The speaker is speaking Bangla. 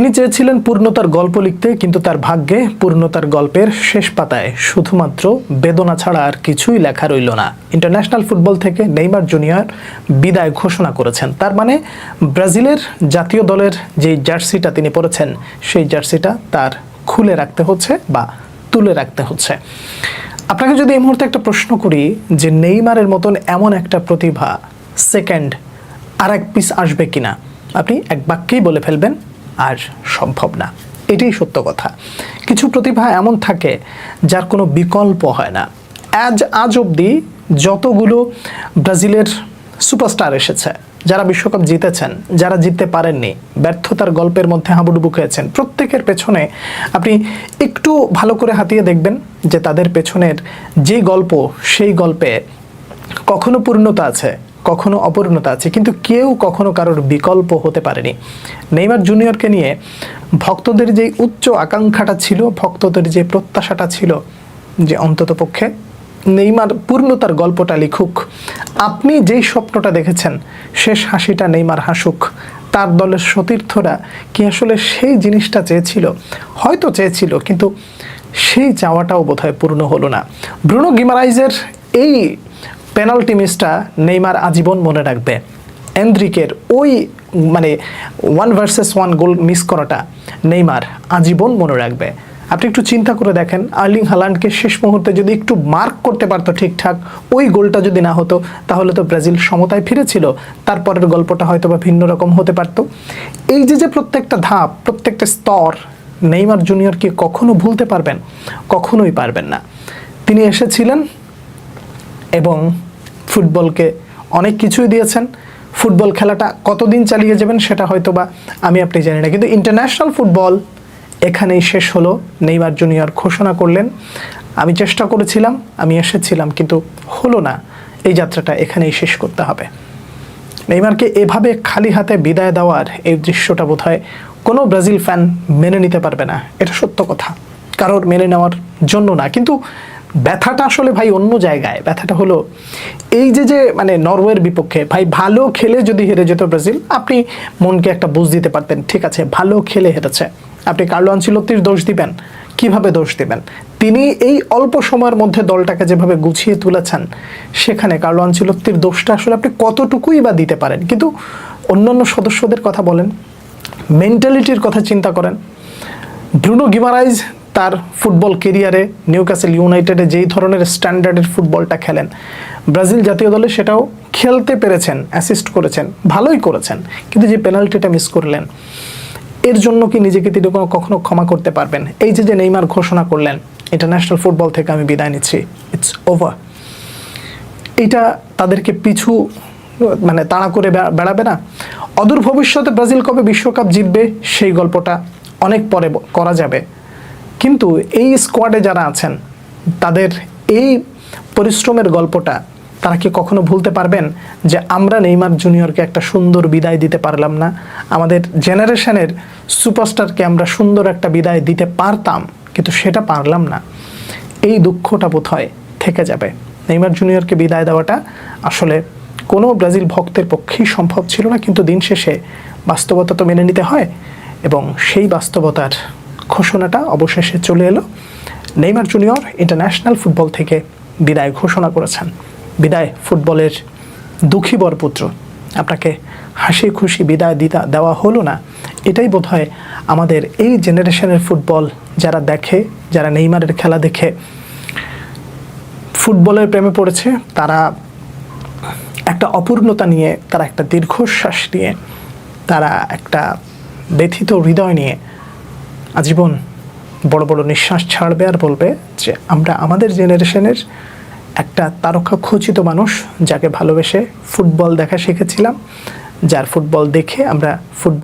তিনি চেয়েছিলেন পূর্ণতার গল্প লিখতে, কিন্তু তার ভাগ্যে পূর্ণতার গল্পের শেষ পাতায় শুধুমাত্র বেদনা ছাড়া আর কিছুই লেখা রইল না। ইন্টারন্যাশনাল ফুটবল থেকে নেইমার জুনিয়র বিদায় ঘোষণা করেছেন। তার মানে ব্রাজিলের জাতীয় দলের যে জার্সিটা তিনি পরেছেন, সেই জার্সিটা তার খুলে রাখতে হচ্ছে বা তুলে রাখতে হচ্ছে। আপনাকে যদি এই মুহূর্তে একটা প্রশ্ন করি যে নেইমারের মতন এমন একটা প্রতিভা সেকেন্ড আর এক পিস আসবে কিনা, আপনি এক বাক্যেই বলে ফেলবেন আর সম্ভব না। এটাই সত্য কথা। কিছু প্রতিভা এমন থাকে যার কোনো বিকল্প হয় না। আজ অবধি যতগুলো ব্রাজিলের সুপারস্টার এসেছে, যারা বিশ্বকাপ জিতেছেন, যারা জিততে পারেননি, ব্যর্থতার গল্পের মধ্যে হাবুডুবু খেয়েছেন, প্রত্যেকের পেছনে আপনি একটু ভালো করে হাতিয়ে দেখবেন যে তাদের পেছনের যে গল্প, সেই গল্পে কখনো পূর্ণতা আছে, কখনো অপূর্ণতা আছে, কিন্তু কেউ কখনো কারোর বিকল্প হতে পারেনি। নেইমার জুনিয়রকে নিয়ে ভক্তদের যে উচ্চ আকাঙ্ক্ষাটা ছিল, ভক্তদের যে প্রত্যাশাটা ছিল যে অন্ততপক্ষে নেইমার পূর্ণতার গল্পটা লিখুক, আপনি যেই স্বপ্নটা দেখেছেন শেষ হাসিটা নেইমার হাসুক, তার দলের সতীর্থরা কি আসলে সেই জিনিসটা চেয়েছিল? হয়তো চেয়েছিল, কিন্তু সেই চাওয়াটাও বোধহয় পূর্ণ হলো না। ব্রুনো গিমারাইজের এই পেনাল্টি মিসটা নেইমার আজীবন মনে রাখবে। এন্দ্রিকের ওই 1 ভার্সেস 1 গোল মিস করাটা নেইমার আজীবন মনে রাখবে। আপনি একটু চিন্তা করে দেখেন, আর্লিং হালান্ডকে শেষ মুহূর্তে যদি একটু মার্ক করতে পারতো ঠিকঠাক, ওই গোলটা যদি না হতো, তাহলে তো ব্রাজিল সমতায় ফিরেছিল, তারপরের গল্পটা হয়তো বা ভিন্ন রকম হতে পারতো। এই যে প্রত্যেকটা ধাপ, প্রত্যেকটা স্তর নেইমার জুনিয়র কি কখনো ভুলতে পারবেন? কখনোই পারবেন না। তিনি এসেছিলেন এবং ফুটবলকে অনেক কিছুই দিয়েছেন। ফুটবল খেলাটা কতদিন চালিয়ে যাবেন সেটা হয়তো বা আমি আপনি জানি না, কিন্তু ইন্টারন্যাশনাল ফুটবল এখানেই শেষ হলো। নেইমার জুনিয়র ঘোষণা করলেন, আমি চেষ্টা করেছিলাম, আমি এসেছিলাম, কিন্তু হলো না, এই যাত্রাটা এখানেই শেষ করতে হবে। নেইমারকে এভাবে খালি হাতে বিদায় দেওয়ার এই দৃশ্যটা বোধহয় কোনো ব্রাজিল ফ্যান মেনে নিতে পারবে না। এটা সত্য কথা, কারোর মেনে নেওয়ার জন্য না। কিন্তু ব্যথাটা আসলে ভাই অন্য জায়গায়। ব্যথাটা হলো এই যে নরওয়ের বিপক্ষে ভাই ভালো খেলে যদি হেরে যেত ব্রাজিল, আপনি মনকে একটা বুঝ দিতে পারতেন, ঠিক আছে ভালো খেলে হেরেছে। আপনি কার্লো আনচেলত্তির দোষ দিবেন? কিভাবে দোষ দিবেন? তিনি এই অল্প সময়ের মধ্যে দলটাকে যেভাবে গুছিয়ে তুলেছেন, সেখানে কার্লো আনচেলত্তির দোষটা আসলে আপনি কতটুকুই বা দিতে পারেন? কিন্তু অন্যান্য সদস্যদের কথা বলেন, মেন্টালিটির কথা চিন্তা করেন। ব্রুনো গিমারাইজ তার ফুটবল কেরিয়ারে নিউক্যাসল ইউনাইটেডে যেই ধরনের স্ট্যান্ডার্ডের ফুটবলটা খেলেন, ব্রাজিল জাতীয় দলে সেটাও খেলতে পেরেছেন, অ্যাসিস্ট করেছেন, ভালোই করেছেন, কিন্তু যে পেনাল্টিটা মিস করলেন, এর জন্য কি নিজেকে তিনি কখনো ক্ষমা করতে পারবেন? এই যে নেইমার ঘোষণা করলেন, ইন্টারন্যাশনাল ফুটবল থেকে আমি বিদায় নিচ্ছি, ইটস ওভার, এটা তাদেরকে পিছু তাড়া করে বেড়াবে না? অদূর ভবিষ্যতে ব্রাজিল কবে বিশ্বকাপ জিতবে সেই গল্পটা অনেক পরে করা যাবে, কিন্তু এই স্কোয়াডে যারা আছেন তাদের এই পরিশ্রমের গল্পটা তারা কি কখনো ভুলতে পারবেন যে আমরা নেইমার জুনিয়রকে একটা সুন্দর বিদায় দিতে পারলাম না, আমাদের জেনারেশনের সুপারস্টারকে আমরা সুন্দর একটা বিদায় দিতে পারতাম, কিন্তু সেটা পারলাম না? এই দুঃখটা বোধহয় থেকে যাবে। নেইমার জুনিয়রকে বিদায় দেওয়াটা আসলে কোনো ব্রাজিল ভক্তের পক্ষেই সম্ভব ছিল না, কিন্তু দিন শেষে বাস্তবতা তো মেনে নিতে হয়, এবং সেই বাস্তবতার ঘোষণাটা অবশেষে চলে এলো। নেইমার জুনিয়র ইন্টারন্যাশনাল ফুটবল থেকে বিদায় ঘোষণা করেছেন। বিদায় ফুটবলের দুঃখী বরপুত্র, আপনাকে হাসি খুশি বিদায় দেওয়া হলো না। এটাই বোধহয় আমাদের এই জেনারেশনের ফুটবল যারা দেখে, যারা নেইমারের খেলা দেখে ফুটবলের প্রেমে পড়েছে, তারা একটা অপূর্ণতা নিয়ে, তারা একটা দীর্ঘশ্বাস নিয়ে, তারা একটা ব্যথিত হৃদয় নিয়ে আজীবন বড় বড় নিঃশ্বাস ছাড়বে আর বলবে যে আমরা আমাদের জেনারেশনের একটা তারকা খচিত মানুষ, যাকে ভালোবেসে ফুটবল দেখা শিখেছিলাম, যার ফুটবল দেখে আমরা ফুটবল